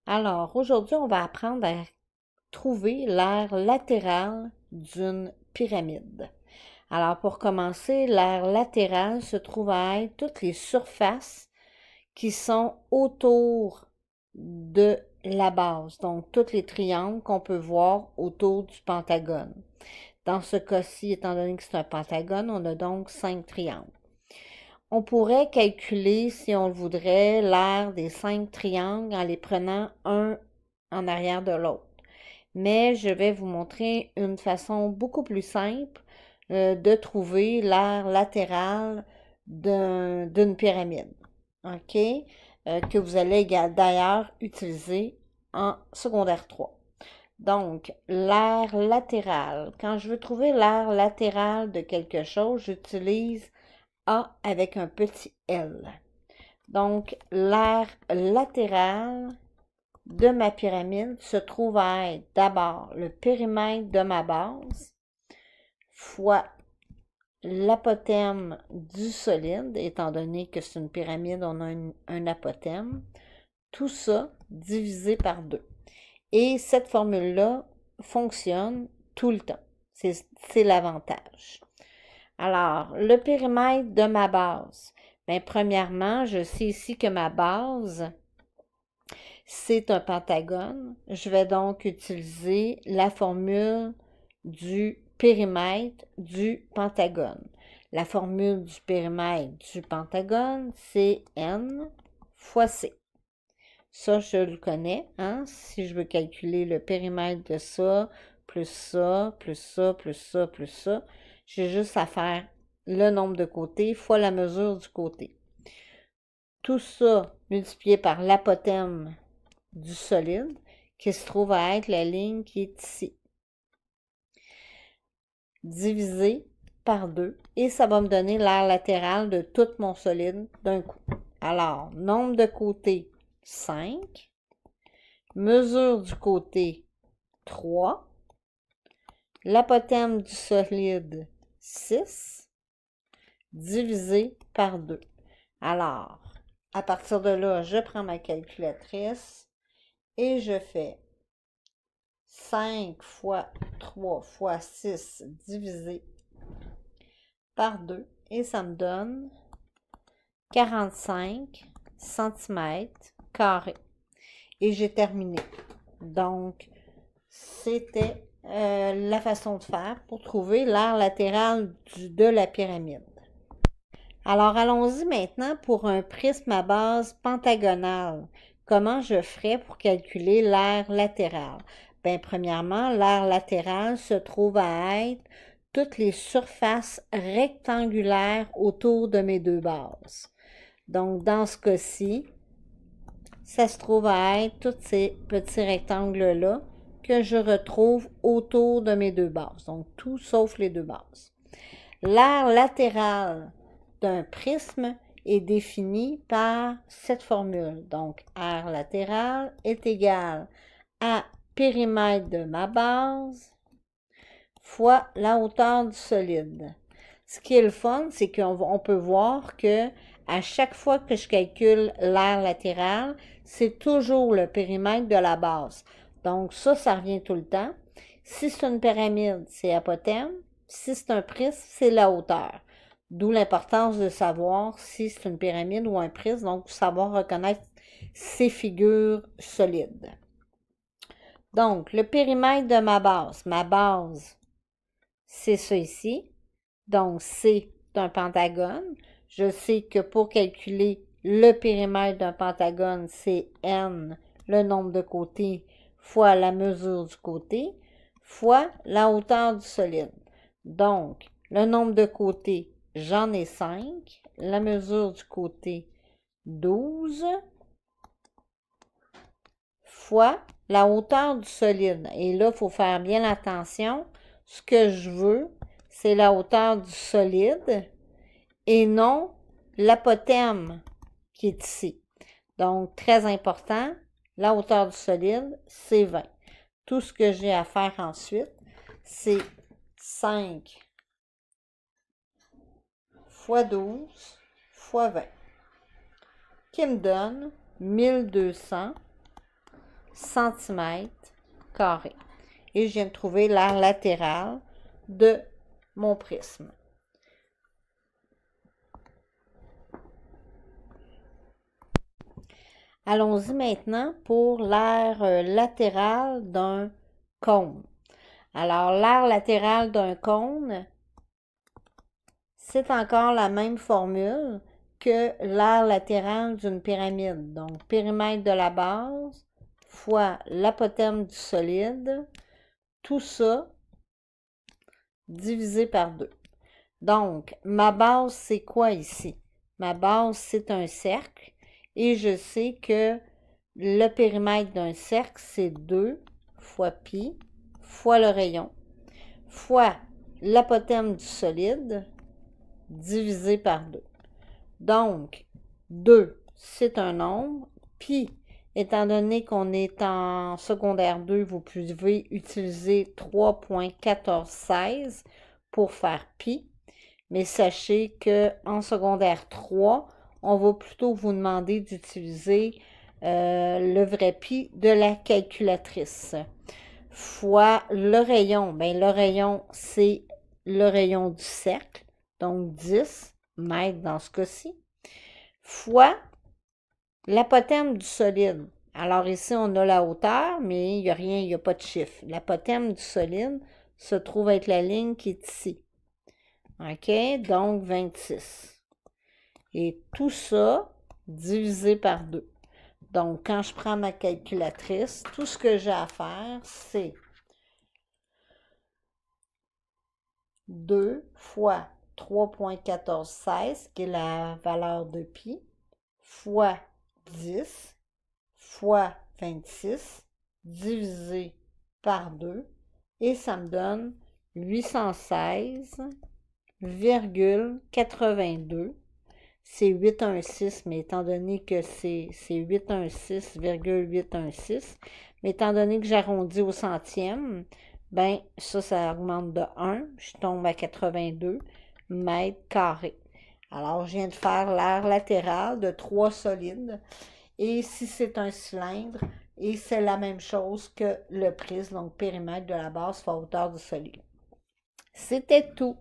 Alors, aujourd'hui, on va apprendre à trouver l'aire latérale d'une pyramide. Alors, pour commencer, l'aire latérale se trouve à être toutes les surfaces qui sont autour de la base, donc tous les triangles qu'on peut voir autour du pentagone. Dans ce cas-ci, étant donné que c'est un pentagone, on a donc 5 triangles. On pourrait calculer, si on le voudrait, l'aire des 5 triangles en les prenant un en arrière de l'autre. Mais je vais vous montrer une façon beaucoup plus simple de trouver l'aire latérale d'une pyramide. OK? Que vous allez d'ailleurs utiliser en secondaire 3. Donc, l'aire latérale. Quand je veux trouver l'aire latérale de quelque chose, j'utilise A avec un petit L. Donc, l'aire latérale de ma pyramide se trouve à être d'abord le périmètre de ma base fois l'apothème du solide, étant donné que c'est une pyramide, on a un apothème. Tout ça divisé par 2. Et cette formule-là fonctionne tout le temps. C'est l'avantage. Alors, le périmètre de ma base. Bien, premièrement, je sais ici que ma base, c'est un pentagone. Je vais donc utiliser la formule du périmètre du pentagone. La formule du périmètre du pentagone, c'est N fois C. Ça, je le connais, hein? Si je veux calculer le périmètre de ça, plus ça, plus ça, plus ça, plus ça, j'ai juste à faire le nombre de côtés fois la mesure du côté. Tout ça multiplié par l'apothème du solide, qui se trouve à être la ligne qui est ici. Divisé par 2, et ça va me donner l'aire latérale de tout mon solide d'un coup. Alors, nombre de côtés, 5. Mesure du côté, 3. L'apothème du solide, 6. Divisé par 2. Alors, à partir de là, je prends ma calculatrice et je fais 5 fois 3 fois 6 divisé par 2 et ça me donne 45 cm². Et j'ai terminé. Donc, c'était la façon de faire pour trouver l'aire latérale de la pyramide. Alors, allons-y maintenant pour un prisme à base pentagonale. Comment je ferais pour calculer l'aire latérale? Bien, premièrement, l'aire latérale se trouve à être toutes les surfaces rectangulaires autour de mes deux bases. Donc, dans ce cas-ci, ça se trouve à être tous ces petits rectangles-là que je retrouve autour de mes deux bases. Donc, tout sauf les deux bases. L'aire latérale d'un prisme est définie par cette formule. Donc, aire latérale est égal à périmètre de ma base fois la hauteur du solide. Ce qui est le fun, c'est qu'on peut voir que à chaque fois que je calcule l'aire latérale, c'est toujours le périmètre de la base. Donc ça revient tout le temps. Si c'est une pyramide, c'est apothème. Si c'est un prisme, c'est la hauteur. D'où l'importance de savoir si c'est une pyramide ou un prisme, donc savoir reconnaître ces figures solides. Donc, le périmètre de ma base, c'est ça ici. Donc, c'est un pentagone. Je sais que pour calculer le périmètre d'un pentagone, c'est n, le nombre de côtés, fois la mesure du côté, fois la hauteur du solide. Donc, le nombre de côtés, j'en ai 5. La mesure du côté, 12, fois la hauteur du solide. Et là, il faut faire bien attention. Ce que je veux, c'est la hauteur du solide et non l'apothème qui est ici. Donc, très important, la hauteur du solide, c'est 20. Tout ce que j'ai à faire ensuite, c'est 5 fois 12 fois 20, qui me donne 1200 cm². Et je viens de trouver l'aire latérale de mon prisme. Allons-y maintenant pour l'aire latérale d'un cône. Alors, l'aire latérale d'un cône, c'est encore la même formule que l'aire latérale d'une pyramide. Donc, périmètre de la base fois l'apothème du solide, tout ça divisé par 2. Donc, ma base, c'est quoi ici? Ma base, c'est un cercle. Et je sais que le périmètre d'un cercle, c'est 2 fois pi fois le rayon fois l'apothème du solide divisé par 2. Donc, 2, c'est un nombre. Pi, étant donné qu'on est en secondaire 2, vous pouvez utiliser 3,1416 pour faire pi. Mais sachez qu'en secondaire 3, on va plutôt vous demander d'utiliser le vrai pi de la calculatrice. Fois le rayon. Bien, le rayon, c'est le rayon du cercle, donc 10 mètres dans ce cas-ci, fois l'apothème du solide. Alors ici, on a la hauteur, mais il n'y a rien, il n'y a pas de chiffre. L'apothème du solide se trouve être la ligne qui est ici. OK? Donc, 26. Et tout ça divisé par 2. Donc, quand je prends ma calculatrice, tout ce que j'ai à faire, c'est 2 fois 3,1416, qui est la valeur de pi, fois 10, fois 26, divisé par 2, et ça me donne 816,82. C'est 816, mais étant donné que c'est 816,816, mais étant donné que j'arrondis au centième, ben ça augmente de 1, je tombe à 82 mètres carrés. Alors, je viens de faire l'aire latérale de 3 solides, et si c'est un cylindre, et c'est la même chose que le prisme, donc périmètre de la base fois hauteur du solide. C'était tout.